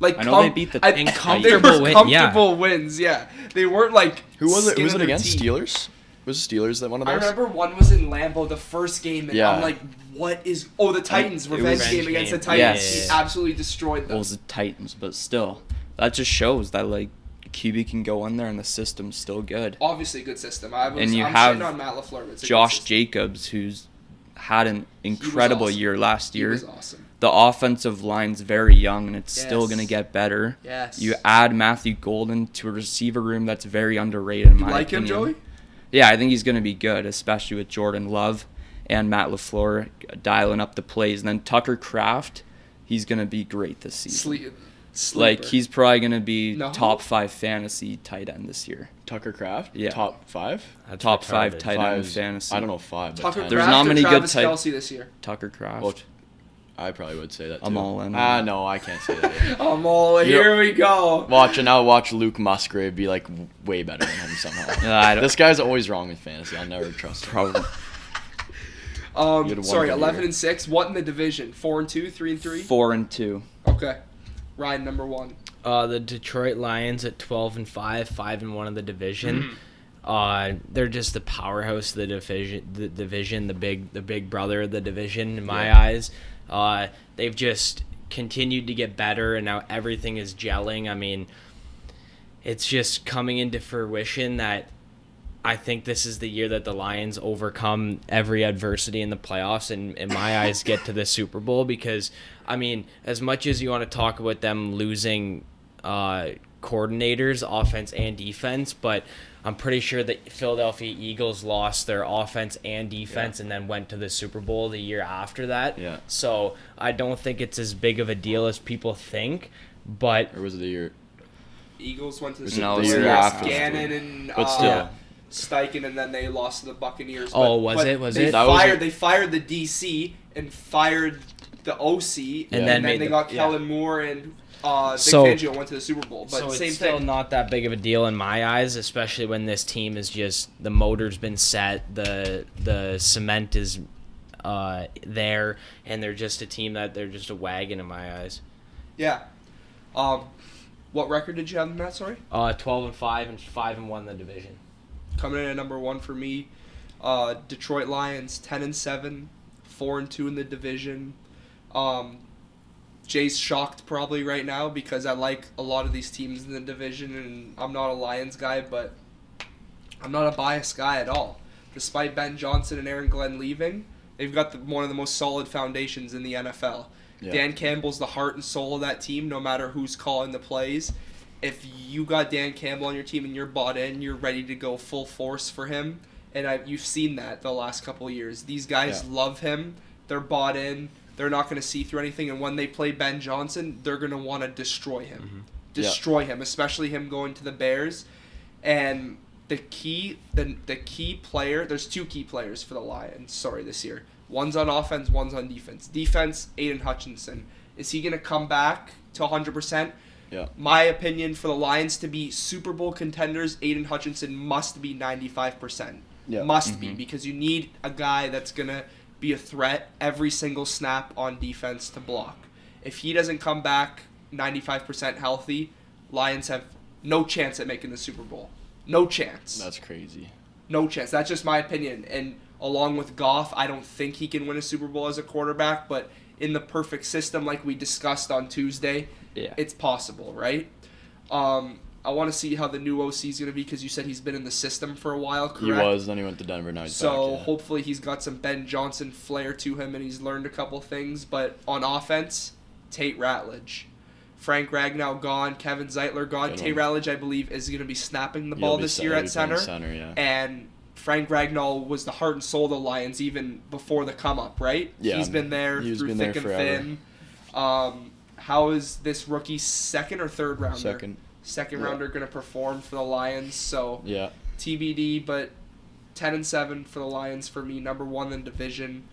Like,
I know they beat the
comfortable wins, yeah. They weren't like...
Who was it? Who was it against?
Teeth.
Steelers? Was it Steelers that one of those?
I remember one was in Lambeau the first game, and I'm like, what is... Oh, the Titans. Revenge game against the Titans.
Yes.
He absolutely destroyed them.
Well, it was the Titans, but still. That just shows that, QB can go in there and the system's still good.
Obviously a good system. I'm
have
on Matt LaFleur, but it's
Josh Jacobs, who's had an incredible year last year.
He was awesome.
the offensive line's very young, and it's still
Yes.
going to get better.
Yes.
You add Matthew Golden to a receiver room that's very underrated in my
like
opinion.
him, Joey?
Yeah, I think he's going to be good, especially with Jordan Love and Matt LaFleur dialing up the plays. And then Tucker Kraft, he's going to be great this season. Like, he's probably going to be top 5 fantasy tight end this year.
Tucker Kraft?
Yeah.
Top 5?
That's
Top
retarded.
5 tight end
Five's-
fantasy.
I don't know 5, but
Tucker
10.
There's
Kraft
not
or
many good
Travis
tight-
Kelce this year.
Tucker Kraft.
Well, I probably would say that too.
I'm all in.
No, I can't say that.
I'm all in. Here we go.
Watch Luke Musgrave be like way better than him somehow.
I don't,
This guy's always wrong with fantasy. I'll never trust him.
probably.
had one
Sorry,
good
11-6. What in the division? 4-2, 3-3.
4-2.
Okay. Ryan, number 1.
The Detroit Lions at 12-5, 5-1 in the division. They're just the powerhouse of the division, the big brother of the division in my eyes. They've just continued to get better, and now everything is gelling. I mean, it's just coming into fruition that I think this is the year that the Lions overcome every adversity in the playoffs and, in my eyes, get to the Super Bowl. Because, I mean, as much as you want to talk about them losing coordinators, offense and defense, but I'm pretty sure that Philadelphia Eagles lost their offense and defense and then went to the Super Bowl the year after that.
Yeah.
So I don't think it's as big of a deal as people think, but
Or was it the year?
Eagles went to the
No,
Super
it
Bowl.
was the year
Yes,
after.
Gannon and
But still.
Steichen, and then they lost to the Buccaneers.
Oh, was it?
They
That was
fired.
it.
They fired the DC and fired the OC,
And
and
then
then
made
they
the-
got
yeah.
Kellen Moore and Vic
So-
Fangio went to the Super Bowl. But
so
same
it's still
thing.
not that big of a deal in my eyes, especially when this team is just the motor's been set, the cement is there, and they're just a team that they're just a wagon in my eyes.
Yeah. What record did you have in that? Sorry.
12-5 and 5-1 in the division.
Coming in at number 1 for me, Detroit Lions 10-7, 4-2 in the division. Jay's shocked probably right now because I like a lot of these teams in the division, and I'm not a Lions guy, but I'm not a biased guy at all. Despite Ben Johnson and Aaron Glenn leaving, they've got one of the most solid foundations in the NFL.
Yeah.
Dan Campbell's the heart and soul of that team, no matter who's calling the plays. If you got Dan Campbell on your team and you're bought in, you're ready to go full force for him. And you've seen that the last couple of years. These guys love him. They're bought in. They're not going to see through anything. And when they play Ben Johnson, they're going to want to destroy him.
Mm-hmm.
Destroy him, especially him going to the Bears. And the key player, there's 2 key players for the Lions, this year. One's on offense, one's on defense. Defense, Aiden Hutchinson. Is he going to come back to 100%?
Yeah.
My opinion, for the Lions to be Super Bowl contenders, Aiden Hutchinson must be 95%.
Yeah.
Must be, because you need a guy that's going to be a threat every single snap on defense to block. If he doesn't come back 95% healthy, Lions have no chance at making the Super Bowl. No chance.
That's crazy.
No chance. That's just my opinion. And along with Goff, I don't think he can win a Super Bowl as a quarterback, but in the perfect system like we discussed on Tuesday, it's possible, right? I want to see how the new OC is going to be because you said he's been in the system for a while, correct?
He was, then he went to Denver, now he's back.
So
Yeah.
hopefully he's got some Ben Johnson flair to him and he's learned a couple things. But on offense, Tate Ratledge. Frank Ragnow gone, Kevin Zeitler gone.
Good
Tate
one.
Ratledge, I believe, is going to be snapping the
He'll
ball
be
this
center-
year
he'll
at
be playing
center.
yeah.
And Frank Ragnow was the heart and soul of the Lions even before the come-up, right?
Yeah,
He's been there
he's
through
been
thick
there
and
forever.
thin. How is this rookie second or third rounder? Second
Yeah.
rounder going to perform for the Lions, so
Yeah.
TBD, but 10-7 for the Lions for me. Number 1 in division,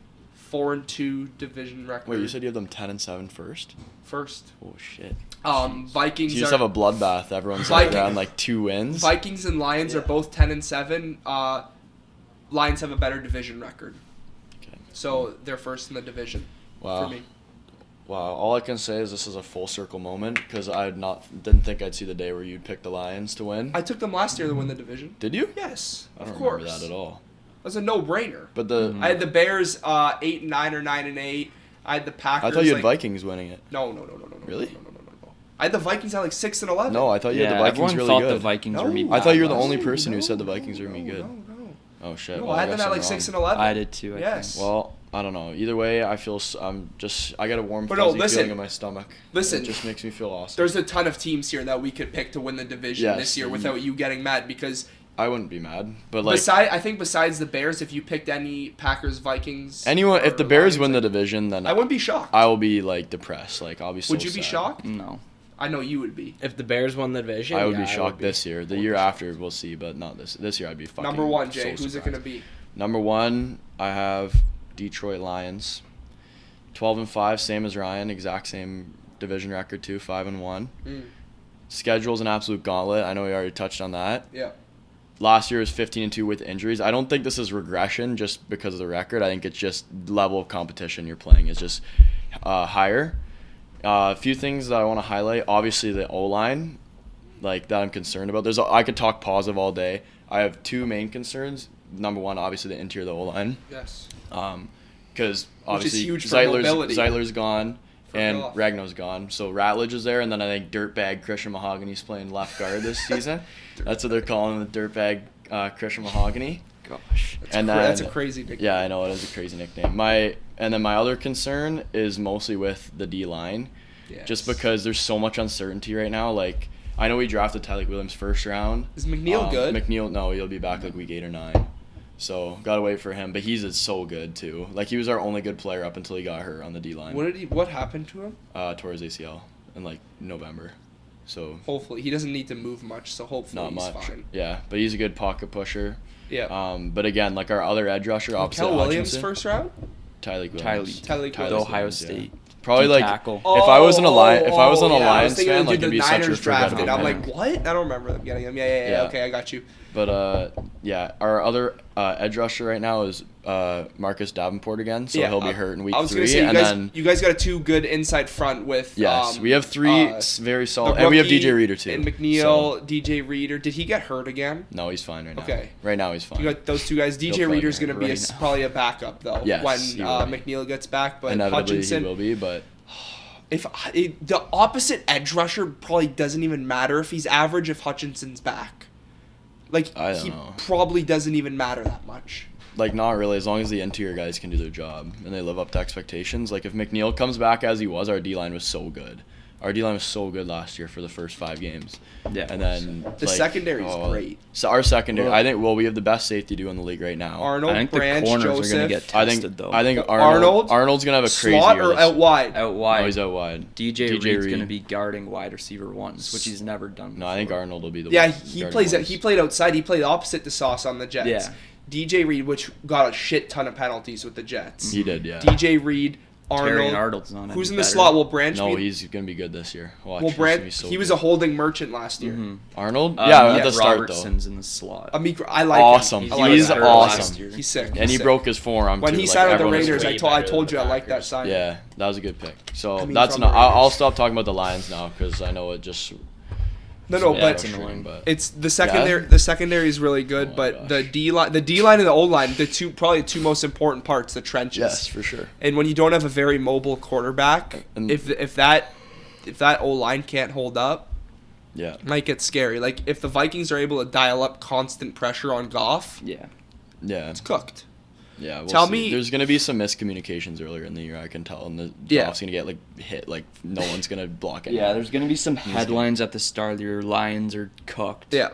4-2 division record.
Wait, you said you have them 10-7 first?
First.
Oh shit.
Vikings
So you just
are
have a bloodbath. Everyone's
Viking-
like around like 2 wins.
Vikings and Lions are both 10-7. Lions have a better division record,
Okay.
so they're first in the division
Wow.
for me.
Wow. All I can say is this is a full circle moment because I didn't think I'd see the day where you'd pick the Lions to win.
I took them last year to win the division.
Did you?
Yes,
I don't
of course.
remember that at all.
It was a no-brainer.
But the
I had the Bears 8-9 or 9-8. I had the Packers.
I thought you had
like,
Vikings winning it.
No.
Really?
No. I had the Vikings at like 6-11.
No, I thought you had the Vikings
everyone
really
thought
good.
the Vikings
No.
were me.
I thought you were the
No,
only person who
no,
said the Vikings were me good.
No.
Oh shit.
No,
well,
I had them
guess
at
I'm
like
wrong.
6-11.
I did too. I
Yes.
think.
Well, I don't know. Either way, I feel I got a warm
But
fuzzy
no, listen.
feeling in my stomach.
Listen.
It just makes me feel awesome.
There's a ton of teams here that we could pick to win the division this year without you getting mad because
I wouldn't be mad, but like
I think besides the Bears, if you picked any Packers, Vikings,
anyone, if the Bears
Lions,
win the division, then
I wouldn't be shocked.
I will be like depressed. Like I'll be so
Would you be
sad.
shocked?
No.
I know you would be.
If the Bears won the division,
I would be
yeah,
shocked this year. The year after, we'll see, but not this. This year, I'd be fucking.
Number one, Jay.
So
Who's it gonna be?
Number one, I have Detroit Lions. 12-5, same as Ryan, exact same division record too, 5-1. Schedule's an absolute gauntlet. I know we already touched on that.
Yeah.
Last year was 15-2 with injuries. I don't think this is regression just because of the record. I think it's just level of competition you're playing is just higher. A few things that I want to highlight. Obviously, the O-line, like that I'm concerned about. I could talk positive all day. I have two main concerns. Number one, obviously the interior of the O-line.
Yes.
Because obviously
huge for mobility.
Zeitler's gone and
Goff.
Ragno's gone. So Ratledge is there, and then I think dirtbag Christian Mahogany's playing left guard this season. That's what they're calling the dirtbag Christian Mahogany.
Gosh.
That's a crazy nickname.
Yeah, I know it is a crazy nickname. My other concern is mostly with the D line, just because there's so much uncertainty right now. Like I know we drafted Tyler Williams first round.
Is McNeil good?
McNeil, no, he'll be back like week 8 or 9. So gotta wait for him, but he's so good too. Like he was our only good player up until he got hurt on the D line.
What happened to him?
Tore his ACL in like November. So
Hopefully he doesn't need to move much. So hopefully
not
he's
much.
fine.
Yeah, but he's a good pocket pusher.
Yeah.
But again, like our other edge rusher, opposite
McKellar Williams
Hutchinson,
first round.
Tyler Williams.
Tyler
The
Williams.
Ohio
yeah.
State.
Probably
D
like
tackle.
if I was an Lions
I was thinking
fan,
of
like
the
it'd be such a
Niners drafted.
forgettable
I'm
pick.
like, what? I don't remember them getting him. Yeah. Okay, I got you.
But yeah, our other edge rusher right now is Marcus Davenport again, so he'll be hurt in week 3.
I was gonna say you guys got a two good inside front with.
Yes, we have 3 very solid, and we have DJ Reader too.
And McNeil, DJ Reader. Did he get hurt again?
No, he's fine right now.
Okay.
Right now he's fine.
You got those two guys. DJ Reader's gonna be probably a backup though.
Yes,
when
he will be.
McNeil gets back, but
Inevitably
Hutchinson
he will be, but
if the opposite edge rusher probably doesn't even matter if he's average if Hutchinson's back. Like
I don't
he
know.
probably doesn't even matter that much.
like not really, as long as the interior guys can do their job and they live up to expectations. Like if McNeil comes back as he was, our D-line was so good. Our D-line was so good last year for the first 5 games.
Yeah.
And then
The secondary's great.
So our secondary,
Well,
I think, we have the best safety duo in the league right now.
Arnold,
I think
Branch,
the corners
Joseph.
are going to get
I
tested,
think
though.
I think
Arnold?
Arnold's gonna have a crazy
slot
year.
or out wide.
Out wide.
No, he's out wide.
DJ
DJ
Reed's
Reed.
going to be guarding wide receiver ones, which he's never done before.
No, I think Arnold will be the
Yeah,
one
he
guarding
plays.
ones.
He played outside. He played opposite to Sauce on the Jets.
Yeah.
DJ Reed, which got a shit ton of penalties with the Jets.
He did, yeah.
DJ Reed,
Terry
Arnold.
Arnold's not
Who's
any
in the
better.
slot? Will Branch
No,
be?
he's gonna be good this year. Watch,
Well,
he's gonna be
Branch.
so
He
good.
was a holding merchant last year.
Mhm.
Arnold. Yeah, at the start
Robertson's in the slot.
I like
Awesome.
him. I like
He's
him.
awesome.
He's sick.
And
He's
he
sick.
broke his forearm
When
too.
he
like,
signed with the
everyone was
Raiders.
way
I
better
told
than
you I
the
like that
Packers.
sign.
Yeah, that was a good pick. So
I mean,
that's
from
not.
the
I'll
Raiders.
stop talking about the Lions now because I know it just.
No,
Yeah,
but
it's annoying.
But
it's the secondary. The secondary is really good,
Oh my
but the
gosh.
D line, and the O line, probably the two most important parts, the trenches.
yes, for sure.
And when you don't have a very mobile quarterback,
And-
if that O line can't hold up,
Yeah.
it might get scary. Like if the Vikings are able to dial up constant pressure on Goff,
Yeah.
Yeah.
it's cooked.
Yeah. We'll
Tell
see.
me-
There's gonna be some miscommunications earlier in the year. I can tell, and the
Yeah.
Goff's gonna get like hit. Like no one's gonna block it.
Yeah, there's going to be some headlines at the start of your Lions are cooked.
Yeah,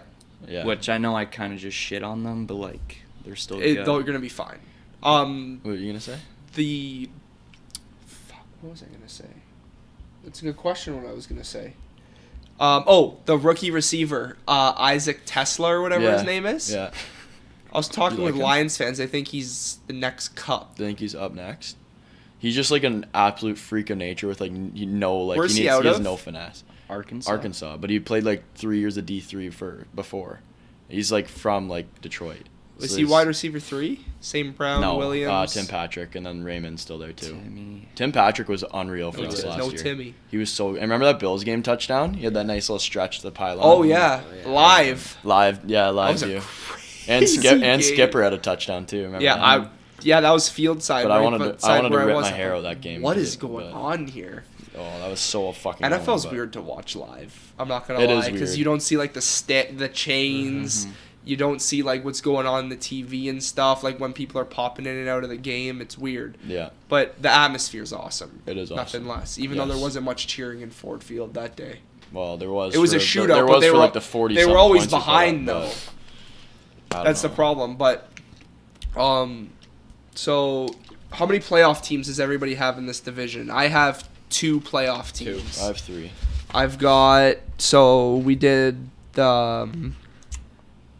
Yeah.
Which I know I kind of just shit on them, but like they're still
they're
good.
gonna be fine.
What were you gonna say?
What was I gonna say? It's a good question. What I was gonna say. The rookie receiver, Isaac Tesla or whatever his name is.
Yeah.
I was talking
You like
with
him?
Lions fans. They think he's the next Cup.
I think he's up next. He's just like an absolute freak of nature with like
Where's he
he
out
has
of?
no finesse.
Arkansas.
But he played like 3 years of D3 before. He's like from like Detroit.
Was
So
he
he's-
wide receiver 3? St. Brown,
No,
Williams.
Tim Patrick, and then Raymond's still there too.
Timmy.
Tim Patrick was unreal for
No,
us last
no
year.
Timmy.
He was so. And remember that Bills game touchdown? He had that nice little stretch to the pylon.
Oh yeah, live.
Live
was a
view.
crazy
And
game.
Skipper had a touchdown too. Remember
Yeah,
that?
that was field side.
But I
right?
wanted to
side where I
rip my
wasn't.
hair out that game.
What
because
is going
but-
on here?
Oh, that was so fucking.
NFL's
annoying,
weird to watch live. I'm not gonna
It
lie
is
because
weird.
you don't see like the chains. You don't see like what's going on in the TV and stuff. Like when people are popping in and out of the game, it's weird.
Yeah.
But the atmosphere's awesome.
It is
Nothing
awesome.
less. Even though there wasn't much cheering in Ford Field that day.
Well, there was.
It was a shootout. There was
for like the 40.
They were always behind though. That's the
know.
problem. But, so how many playoff teams does everybody have in this division? I have 2 playoff teams.
I have 3.
I've got, so we did the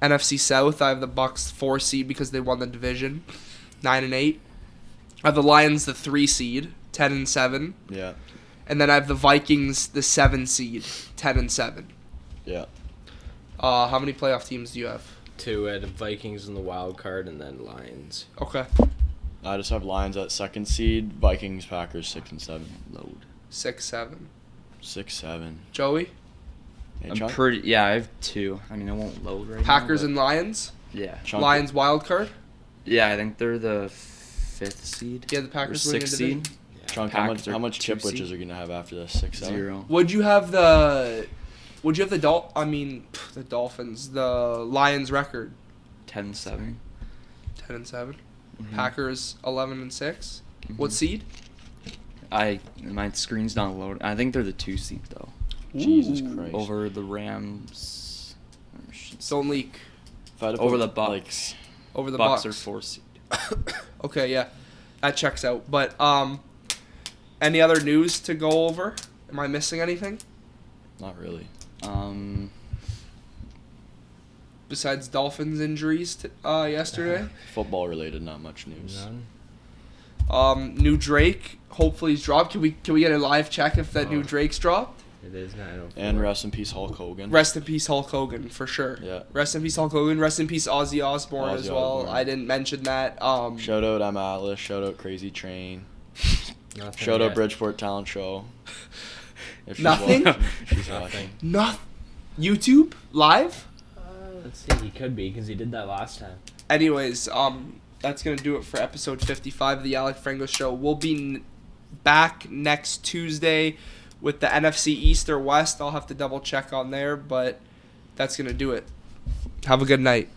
NFC South. I have the Bucks 4 seed because they won the division, 9-8. I have the Lions the 3 seed, 10-7.
Yeah.
And then I have the Vikings the 7 seed, 10-7.
Yeah.
How many playoff teams do you have?
2 at Vikings in the wild card, and then Lions.
Okay.
I just have Lions at 2nd seed, Vikings, Packers 6 and 7.
Load.
6-7.
6-7.
Joey?
Hey,
I'm
Chunk?
pretty. Yeah, I have 2. I mean, I won't load right
Packers
now.
and Lions?
Yeah.
Chunk?
Lions wild card?
Yeah, I think they're the 5th seed.
Yeah, the Packers
or
winning
6th
the
seed.
division.
Chunk,
Packers
how
are
much
2
chip witches
seed.
are you gonna have after this? 6-7.
0.
Would you have the the Dolphins, the Lions record?
10-7.
10-7.
Mhm.
Packers 11-6.
Mhm.
What seed?
My screen's not loaded. I think they're the 2 seed though.
Jesus
Ooh.
Christ.
Over the Rams.
Don't leak.
If I had to
Over
put,
the
like,
Bucks.
Over the
Bucks
Bucks.
are 4 seed.
Okay, yeah. That checks out. But any other news to go over? Am I missing anything?
Not really.
Besides Dolphins injuries yesterday?
Football related, not much news.
None.
New Drake, hopefully he's dropped. Can we get a live check if that new Drake's dropped?
It is not. I don't
And rest in peace, Hulk Hogan.
Rest in peace, Hulk Hogan, for sure.
Yeah.
Rest in peace, Hulk Hogan. Rest in peace, Ozzy Osbourne
Ozzy
as well.
Osbourne.
I didn't mention that.
Shout out I'm Atlas. Shout out Crazy Train.
Nothing
Shout out
yet.
Bridgeport Talent Show. If she's
Nothing?
watching- she's
Nothing.
watching.
Nothing. YouTube live.
Let's see. He could be because he did that last time.
Anyways, that's gonna do it for episode 55 of the Alec Frengos Show. We'll be back next Tuesday with the NFC East or West. I'll have to double check on there, but that's gonna do it. Have a good night.